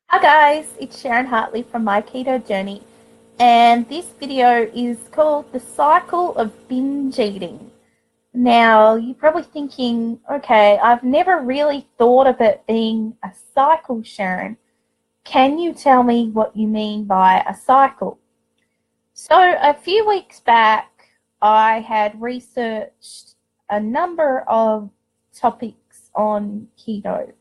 Hi guys, it's Sharon Hartley from My Keto Journey, and this video is called The Cycle of Binge Eating. Now, you're probably thinking, okay, I've never really thought of it being a cycle, Sharon. Can you tell me what you mean by a cycle? So, a few weeks back, I had researched a number of topics on keto.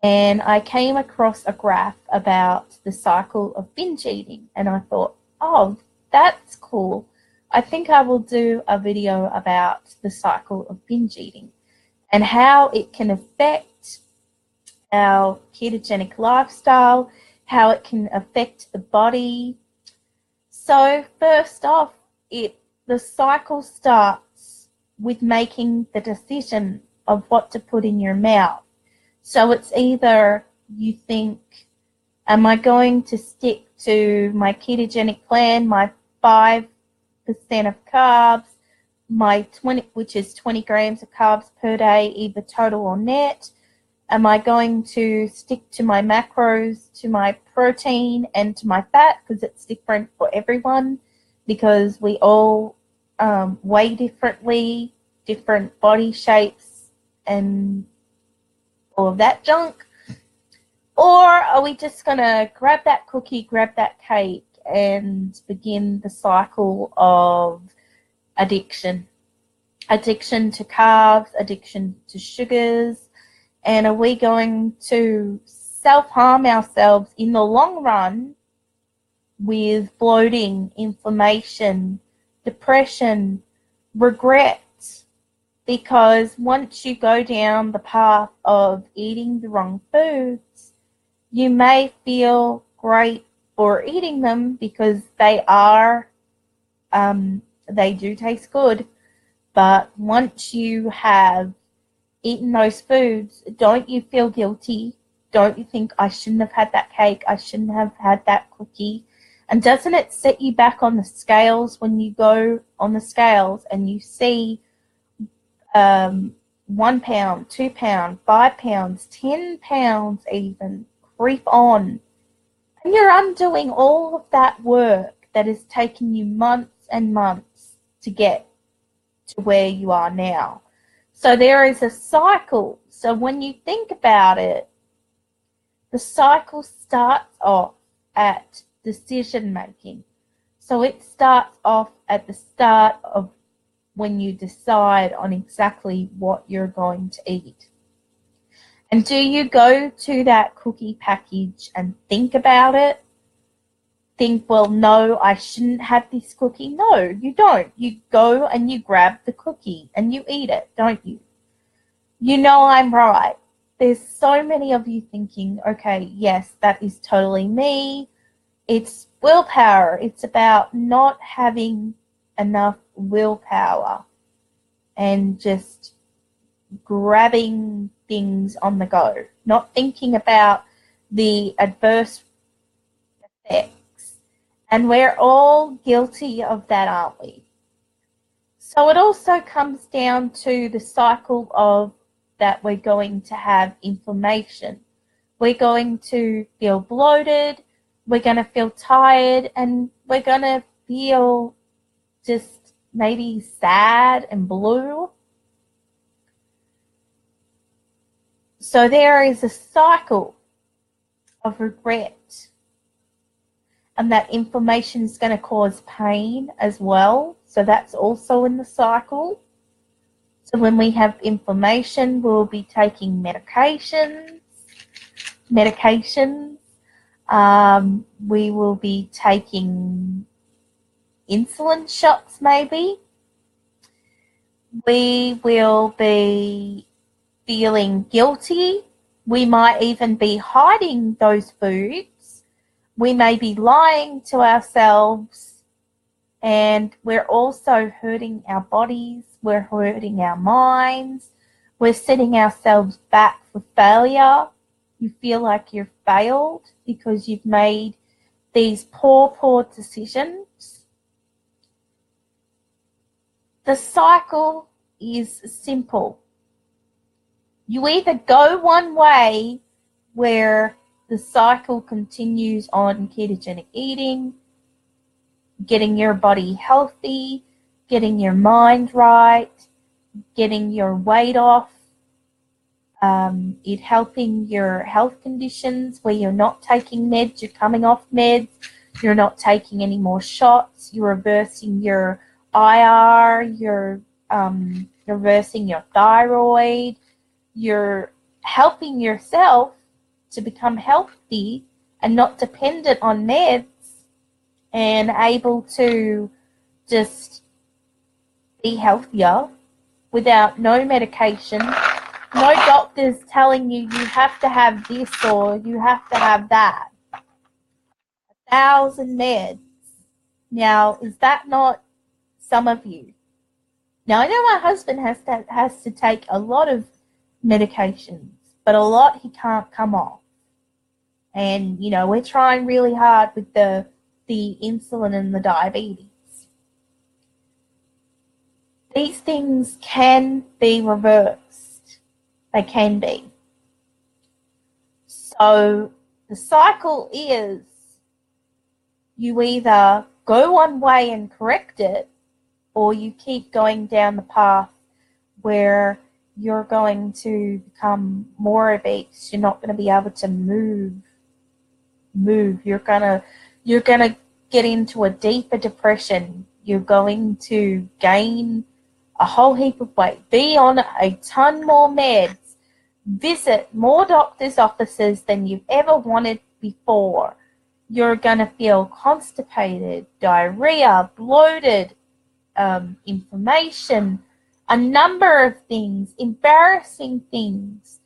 And I came across a graph about the cycle of binge eating, and I thought, oh, that's cool. I think I will do a video about the cycle of binge eating and how it can affect our ketogenic lifestyle, how it can affect the body. So first off, the cycle starts with making the decision of what to put in your mouth. So it's either you think, am I going to stick to my ketogenic plan, my 5% of carbs, my 20, which is 20 grams of carbs per day, either total or net? Am I going to stick to my macros, to my protein, and to my fat, because it's different for everyone, because we all weigh differently, different body shapes, and all of that junk? Or are we just going to grab that cookie, grab that cake, and begin the cycle of addiction? Addiction to carbs, addiction to sugars, and are we going to self-harm ourselves in the long run with bloating, inflammation, depression, regret? Because once you go down the path of eating the wrong foods, you may feel great for eating them because they do taste good. But once you have eaten those foods, don't you feel guilty? Don't you think, I shouldn't have had that cake, I shouldn't have had that cookie? And doesn't it set you back on the scales when you go on the scales and you see 1 pound, 2 pound, 5 pounds, 10 pounds even creep on, and you're undoing all of that work that has taken you months and months to get to where you are now? So there is a cycle. So when you think about it, the cycle starts off at decision making. So it starts off at the start of when you decide on exactly what you're going to eat. And do you go to that cookie package and think about it? Think, well, no, I shouldn't have this cookie. No, you don't. You go and you grab the cookie and you eat it, don't you? You know I'm right. There's so many of you thinking, okay, yes, that is totally me. It's willpower. It's about not having enough willpower and just grabbing things on the go, not thinking about the adverse effects. And we're all guilty of that, aren't we? So it also comes down to the cycle of that we're going to have inflammation. We're going to feel bloated, we're going to feel tired, and we're going to feel just maybe sad and blue. So there is a cycle of regret, and that inflammation is going to cause pain as well. So that's also in the cycle. So when we have inflammation, we'll be taking medications. We will be taking insulin shots maybe. We will be feeling guilty. We might even be hiding those foods. We may be lying to ourselves, and we're also hurting our bodies. We're hurting our minds. We're setting ourselves back for failure. You feel like you've failed because you've made these poor decisions. The cycle is simple. You either go one way where the cycle continues on ketogenic eating, getting your body healthy, getting your mind right, getting your weight off, it helping your health conditions where you're not taking meds, you're coming off meds, you're not taking any more shots, you're reversing your IR, you're reversing your thyroid, you're helping yourself to become healthy and not dependent on meds and able to just be healthier without no medication, no doctors telling you you have to have this or you have to have that. 1,000 meds. Now, is that not some of you? Now, I know my husband has to take a lot of medications, but a lot he can't come off. And, you know, we're trying really hard with the insulin and the diabetes. These things can be reversed. They can be. So the cycle is you either go one way and correct it, or you keep going down the path where you're going to become more obese. You're not going to be able to move. You're gonna get into a deeper depression. You're going to gain a whole heap of weight, be on a ton more meds, visit more doctor's offices than you've ever wanted before. You're going to feel constipated, diarrhea, bloated, inflammation, a number of things, embarrassing things.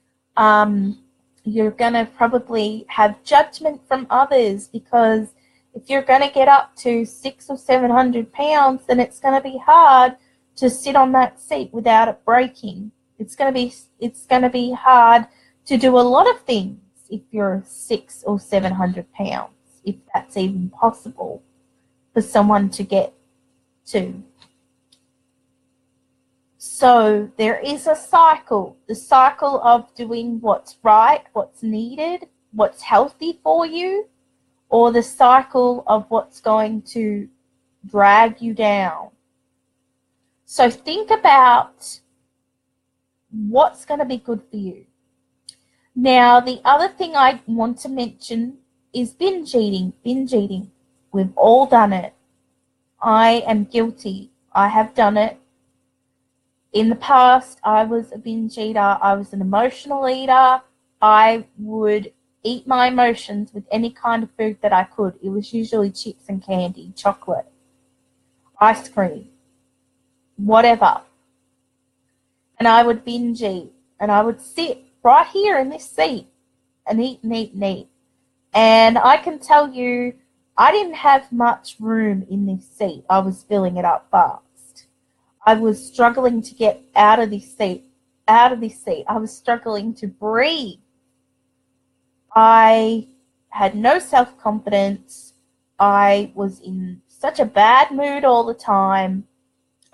You're going to probably have judgment from others, because if you're going to get up to 600 or 700 pounds, then it's going to be hard to sit on that seat without it breaking. It's going to be hard to do a lot of things if you're 600 or 700 pounds, if that's even possible for someone to get to. So there is a cycle, the cycle of doing what's right, what's needed, what's healthy for you, or the cycle of what's going to drag you down. So think about what's going to be good for you. Now, the other thing I want to mention is binge eating. Binge eating. We've all done it. I am guilty. I have done it. In the past, I was a binge eater. I was an emotional eater. I would eat my emotions with any kind of food that I could. It was usually chips and candy, chocolate, ice cream, whatever. And I would binge eat. And I would sit right here in this seat and eat and eat and eat. And I can tell you, I didn't have much room in this seat. I was filling it up fast. I was struggling to get out of this seat. I was struggling to breathe. I had no self-confidence. I was in such a bad mood all the time.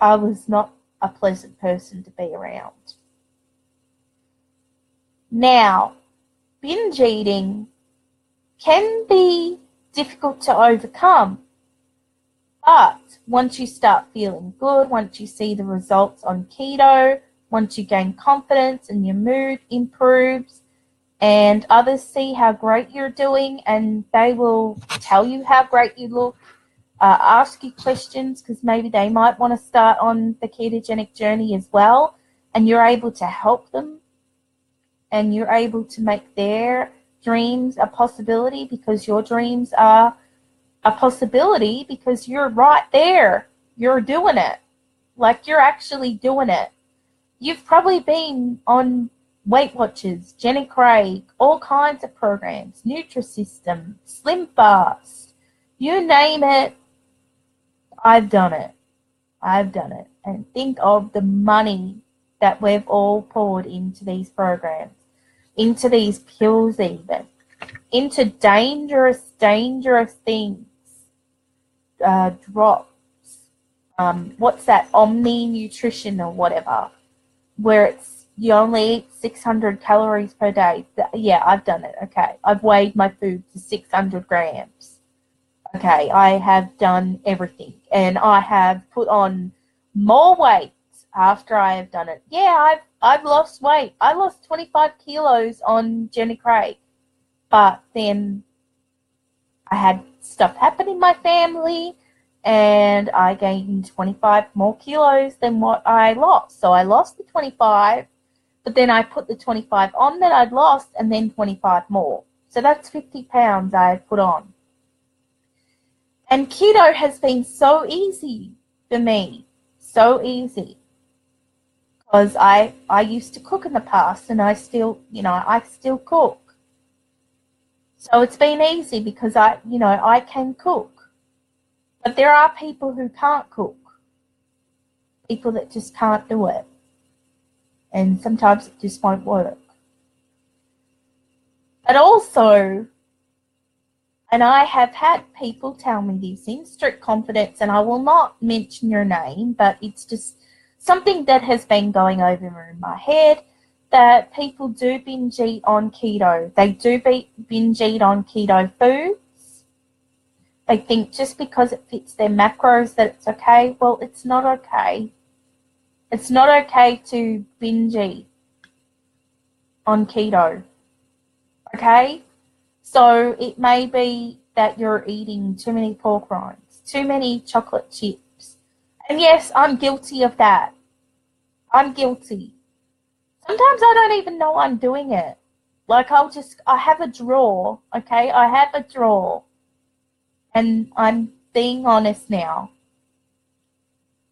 I was not a pleasant person to be around. Now, binge eating can be difficult to overcome. But once you start feeling good, once you see the results on keto, once you gain confidence and your mood improves, and others see how great you're doing, and they will tell you how great you look, ask you questions, because maybe they might want to start on the ketogenic journey as well, and you're able to help them, and you're able to make their dreams a possibility, because your dreams are a possibility because you're right there. You're doing it. Like, you're actually doing it. You've probably been on Weight Watchers, Jenny Craig, all kinds of programs, Nutrisystem, Slim Fast, you name it, I've done it. I've done it. And think of the money that we've all poured into these programs, into these pills even, into dangerous things. Drops, what's that, Omni Nutrition or whatever, where it's you only eat 600 calories per day. Yeah, I've done it. Okay, I've weighed my food to 600 grams. Okay, I have done everything, and I have put on more weight after I have done it. Yeah, I've lost weight. I lost 25 kilos on Jenny Craig, but then I had stuff happen in my family, and I gained 25 more kilos than what I lost. So I lost the 25, but then I put the 25 on that I'd lost, and then 25 more. So that's 50 pounds I had put on. And keto has been so easy for me, so easy. Because I used to cook in the past, and I still cook. So it's been easy because I can cook. But there are people who can't cook. People that just can't do it. And sometimes it just won't work. But also, and I have had people tell me this in strict confidence, and I will not mention your name, but it's just something that has been going over in my head, that people do binge eat on keto. They do binge eat on keto foods. They think just because it fits their macros that it's okay. Well, it's not okay. It's not okay to binge eat on keto. Okay? So it may be that you're eating too many pork rinds, too many chocolate chips. And yes, I'm guilty of that. I'm guilty. Sometimes I don't even know I'm doing it. Like I have a drawer, okay? I have a drawer. And I'm being honest now.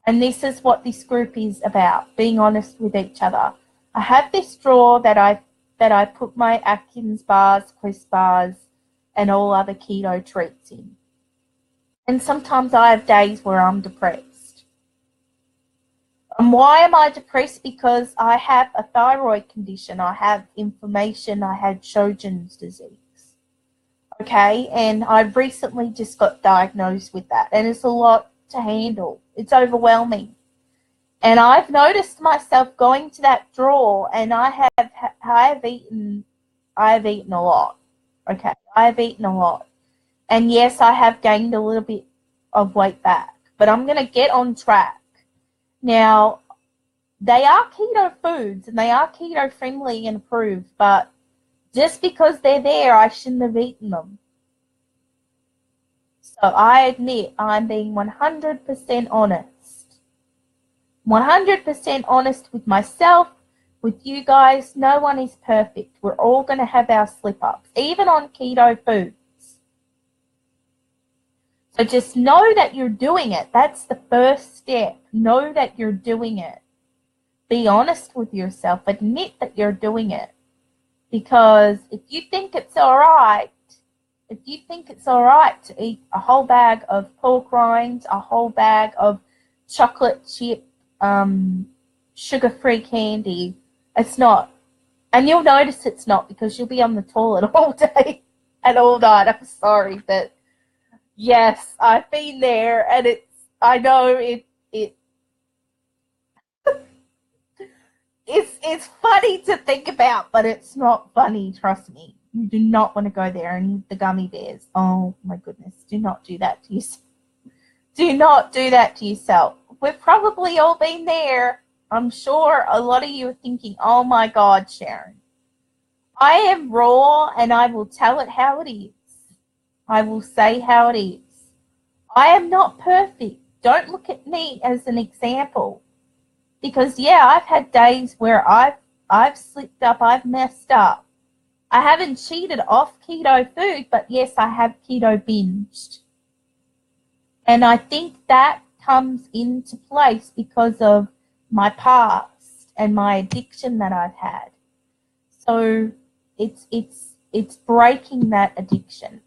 And this is what this group is about, being honest with each other. I have this drawer that I put my Atkins bars, Quest bars, and all other keto treats in. And sometimes I have days where I'm depressed. And why am I depressed? Because I have a thyroid condition. I have inflammation. I had Sjogren's disease. Okay, and I recently just got diagnosed with that. And it's a lot to handle. It's overwhelming. And I've noticed myself going to that drawer, and I have eaten a lot. Okay, I have eaten a lot. And yes, I have gained a little bit of weight back, but I'm going to get on track. Now, they are keto foods, and they are keto friendly and approved, but just because they're there, I shouldn't have eaten them. So I admit I'm being 100% honest. 100% honest with myself, with you guys. No one is perfect. We're all going to have our slip-ups, even on keto foods. So just know that you're doing it. That's the first step. Know that you're doing it. Be honest with yourself. Admit that you're doing it. Because if you think it's all right, to eat a whole bag of pork rinds, a whole bag of chocolate chip, sugar-free candy, it's not. And you'll notice it's not, because you'll be on the toilet all day and all night. I'm sorry, but yes, I've been there, and I know it's funny to think about, but it's not funny, trust me. You do not want to go there and eat the gummy bears. Oh my goodness, do not do that to yourself. Do not do that to yourself. We've probably all been there. I'm sure a lot of you are thinking, oh my God, Sharon. I am raw, and I will tell it how it is. I will say how it is. I am not perfect. Don't look at me as an example. Because, yeah, I've had days where I've slipped up, I've messed up. I haven't cheated off keto food, but yes, I have keto binged. And I think that comes into place because of my past and my addiction that I've had. So it's breaking that addiction.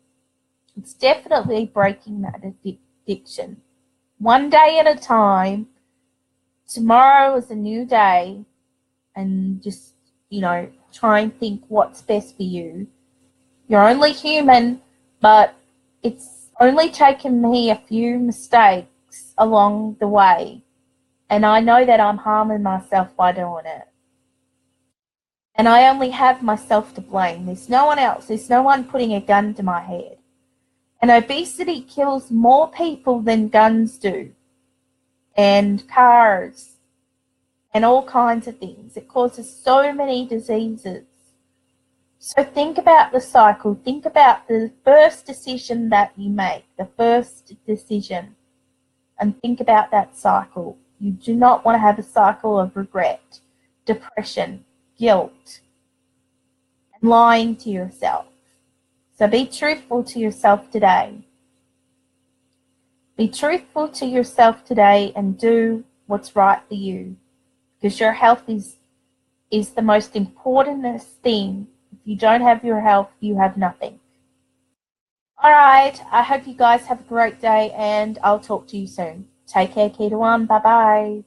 It's definitely breaking that addiction. One day at a time. Tomorrow is a new day, and just, try and think what's best for you. You're only human, but it's only taken me a few mistakes along the way, and I know that I'm harming myself by doing it. And I only have myself to blame. There's no one else. There's no one putting a gun to my head. And obesity kills more people than guns do, and cars, and all kinds of things. It causes so many diseases. So think about the cycle. Think about the first decision that you make, the first decision, and think about that cycle. You do not want to have a cycle of regret, depression, guilt, and lying to yourself. So be truthful to yourself today. Be truthful to yourself today and do what's right for you, because your health is the most important thing. If you don't have your health, you have nothing. All right, I hope you guys have a great day, and I'll talk to you soon. Take care, Keto I. Bye-bye.